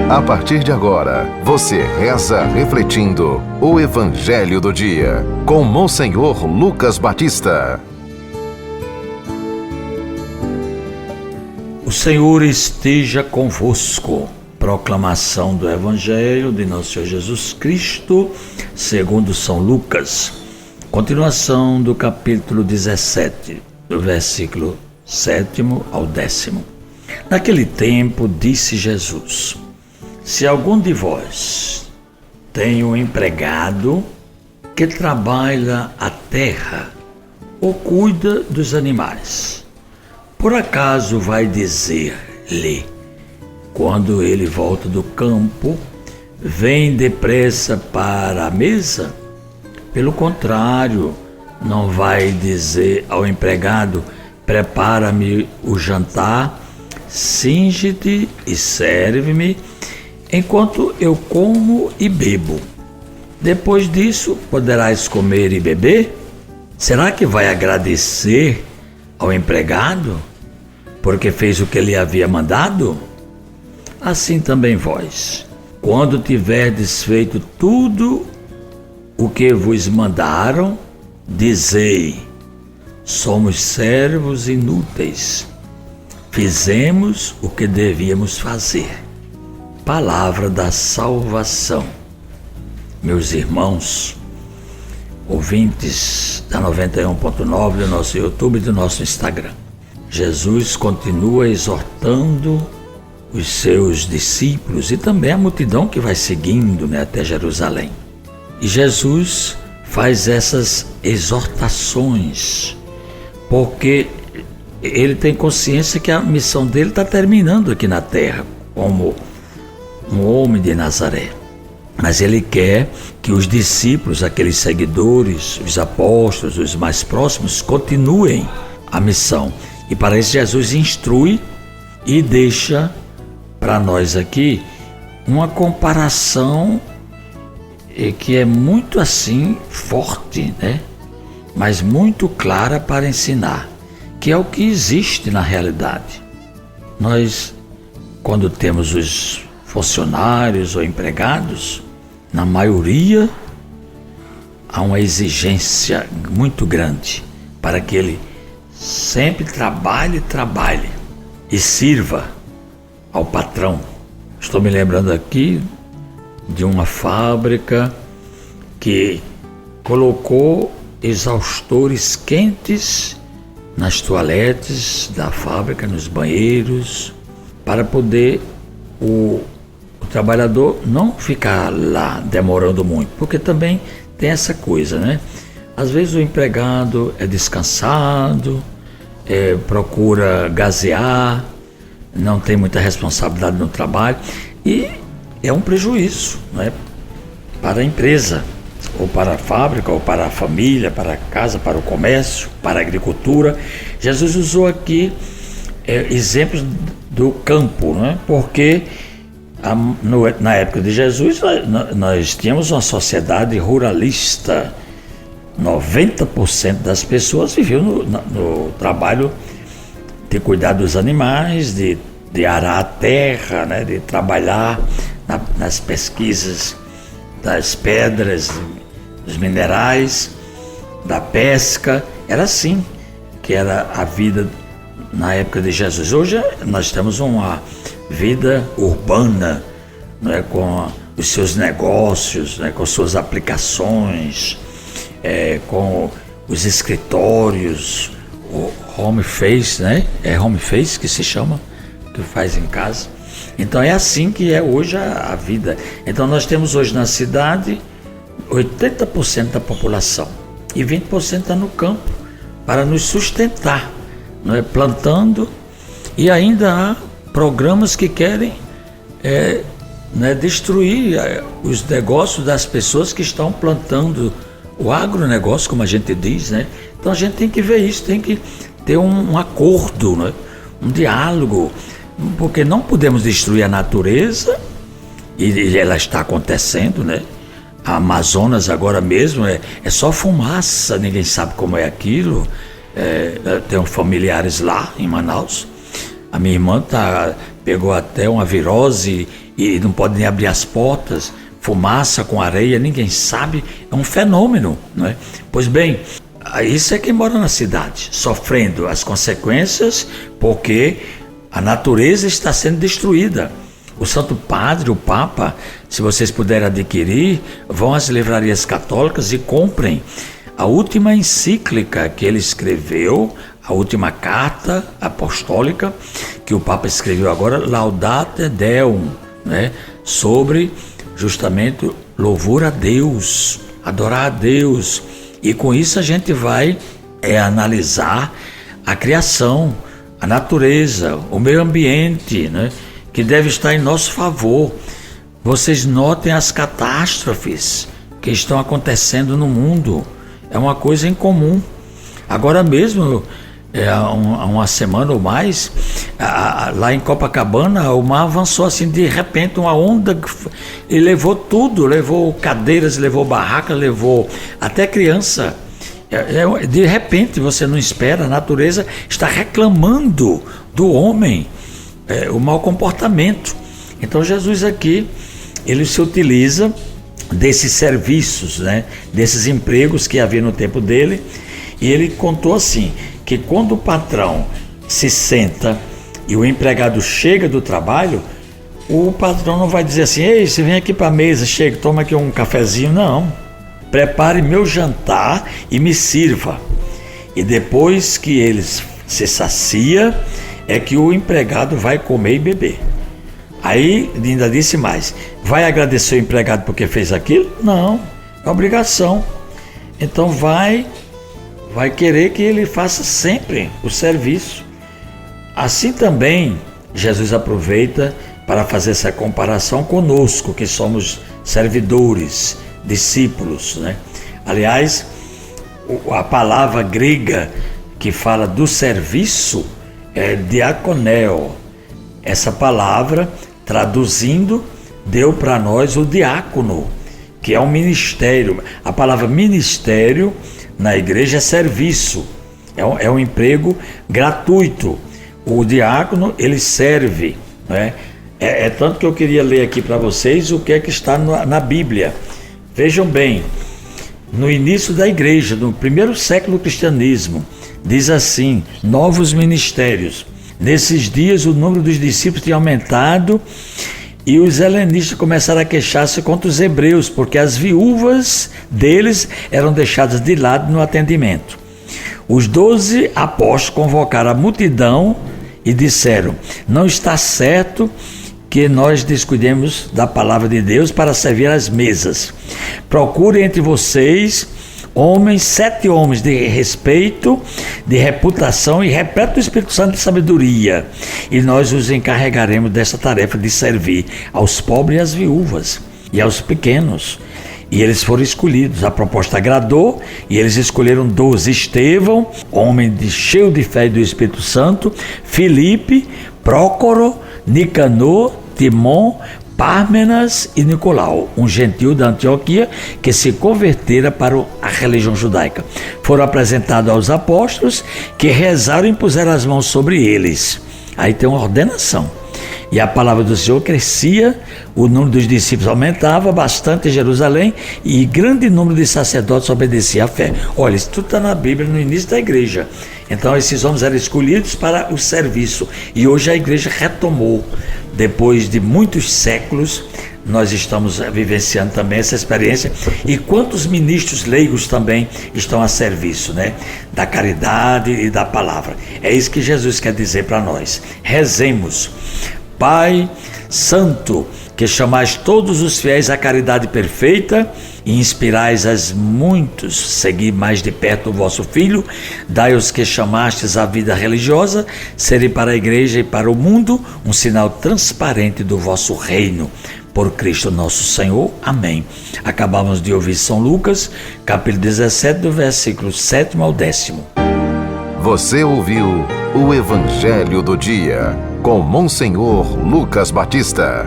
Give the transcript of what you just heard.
A partir de agora, você reza refletindo o Evangelho do Dia, com Monsenhor Lucas Batista. O Senhor esteja convosco. Proclamação do Evangelho de Nosso Senhor Jesus Cristo, segundo São Lucas. Continuação do capítulo 17, do versículo 7º ao 10º. Naquele tempo disse Jesus: se algum de vós tem um empregado que trabalha a terra ou cuida dos animais, por acaso vai dizer-lhe, quando ele volta do campo, vem depressa para a mesa? Pelo contrário, não vai dizer ao empregado: prepara-me o jantar, cinge-te e serve-me, enquanto eu como e bebo. Depois disso, poderás comer e beber? Será que vai agradecer ao empregado, porque fez o que ele havia mandado? Assim também vós, quando tiverdes feito tudo o que vos mandaram, dizei: somos servos inúteis, fizemos o que devíamos fazer. Palavra da salvação. Meus irmãos, ouvintes da 91.9 do nosso YouTube e do nosso Instagram, Jesus continua exortando os seus discípulos e também a multidão que vai seguindo, até Jerusalém. E Jesus faz essas exortações porque ele tem consciência que a missão dele está terminando aqui na terra como um homem de Nazaré. Mas ele quer que os discípulos, aqueles seguidores, os apóstolos, os mais próximos, continuem a missão. E para isso Jesus instrui e deixa para nós aqui uma comparação que é muito assim forte, mas muito clara para ensinar, que é o que existe na realidade. Nós, quando temos os funcionários ou empregados, na maioria há uma exigência muito grande para que ele sempre trabalhe e sirva ao patrão. Estou me lembrando aqui de uma fábrica que colocou exaustores quentes nas toaletes da fábrica, nos banheiros, para poder o trabalhador não ficar lá demorando muito, porque também tem essa coisa, Às vezes o empregado é descansado, procura gazear, não tem muita responsabilidade no trabalho e é um prejuízo, para a empresa, ou para a fábrica, ou para a família, para a casa, para o comércio, para a agricultura. Jesus usou aqui exemplos do campo, porque na época de Jesus nós tínhamos uma sociedade ruralista. 90% das pessoas viviam no trabalho de cuidar dos animais, de arar a terra, de trabalhar nas pesquisas das pedras, dos minerais, da pesca. Era assim que era a vida na época de Jesus. Hoje nós temos uma vida urbana, com os seus negócios, com suas aplicações, com os escritórios, o home face, é home face que se chama, que faz em casa. Então é assim que é hoje a vida. Então nós temos hoje na cidade 80% da população e 20% está no campo para nos sustentar, plantando, e ainda há programas que querem destruir os negócios das pessoas que estão plantando o agronegócio, como a gente diz, Então a gente tem que ver isso, tem que ter um acordo, um diálogo, porque não podemos destruir a natureza, e ela está acontecendo, A Amazonas agora mesmo é só fumaça, ninguém sabe como é aquilo. Tenho familiares lá em Manaus. A minha irmã pegou até uma virose e não pode nem abrir as portas, fumaça com areia, ninguém sabe, é um fenômeno, não é? Pois bem, isso é quem mora na cidade, sofrendo as consequências porque a natureza está sendo destruída. O Santo Padre, o Papa, se vocês puderem adquirir, vão às livrarias católicas e comprem a última encíclica que ele escreveu, a última carta apostólica que o Papa escreveu agora, Laudate Deum, né? Sobre justamente louvor a Deus, adorar a Deus. E com isso a gente vai analisar a criação, a natureza, o meio ambiente, né? Que deve estar em nosso favor. Vocês notem as catástrofes que estão acontecendo no mundo. É uma coisa incomum. Agora mesmo, há uma semana ou mais, lá em Copacabana, o mar avançou assim, de repente, uma onda, e levou tudo, levou cadeiras, levou barracas, levou até criança. De repente, você não espera, a natureza está reclamando do homem, o mau comportamento. Então Jesus aqui, ele se utiliza desses serviços, né, desses empregos que havia no tempo dele, e ele contou assim, que quando o patrão se senta e o empregado chega do trabalho, o patrão não vai dizer assim: ei, você vem aqui para a mesa, chega, toma aqui um cafezinho. Não, prepare meu jantar e me sirva. E depois que ele se sacia, é que o empregado vai comer e beber. Aí ainda disse mais: vai agradecer o empregado porque fez aquilo? Não, é obrigação. Então vai querer que ele faça sempre o serviço. Assim também Jesus aproveita para fazer essa comparação conosco, que somos servidores, discípulos, né? Aliás, a palavra grega que fala do serviço é diakoneo. Essa palavra, traduzindo, deu para nós o diácono, que é um ministério. A palavra ministério na igreja é serviço, é um emprego gratuito. O diácono, ele serve, né? É tanto que eu queria ler aqui para vocês o que é que está na Bíblia. Vejam bem, no início da igreja, no primeiro século do cristianismo, diz assim: novos ministérios. Nesses dias o número dos discípulos tinha aumentado e os helenistas começaram a queixar-se contra os hebreus, porque as viúvas deles eram deixadas de lado no atendimento. Os 12 apóstolos convocaram a multidão e disseram: não está certo que nós descuidemos da palavra de Deus para servir às mesas. Procurem entre vocês 7 homens de respeito, de reputação e repleto do Espírito Santo de sabedoria, e nós os encarregaremos dessa tarefa de servir aos pobres e às viúvas e aos pequenos. E eles foram escolhidos. A proposta agradou e eles escolheram 12: Estevão, homem cheio de fé e do Espírito Santo; Filipe, Prócoro, Nicanor, Timon, Pármenas e Nicolau, um gentil da Antioquia que se convertera para a religião judaica. Foram apresentados aos apóstolos, que rezaram e impuseram as mãos sobre eles. Aí tem uma ordenação. E a palavra do Senhor crescia, o número dos discípulos aumentava bastante em Jerusalém e grande número de sacerdotes obedecia à fé. Olha, isso tudo está na Bíblia, no início da igreja. Então esses homens eram escolhidos para o serviço. E hoje a igreja retomou. Depois de muitos séculos, nós estamos vivenciando também essa experiência. E quantos ministros leigos também estão a serviço, né? Da caridade e da palavra. É isso que Jesus quer dizer para nós. Rezemos. Pai Santo, que chamais todos os fiéis à caridade perfeita e inspirais as muitos seguir mais de perto o vosso Filho, dai aos que chamastes à vida religiosa, serem para a igreja e para o mundo um sinal transparente do vosso reino. Por Cristo nosso Senhor. Amém. Acabamos de ouvir São Lucas, capítulo 17, do versículo 7 ao 10. Você ouviu o Evangelho do Dia, com Monsenhor Lucas Batista.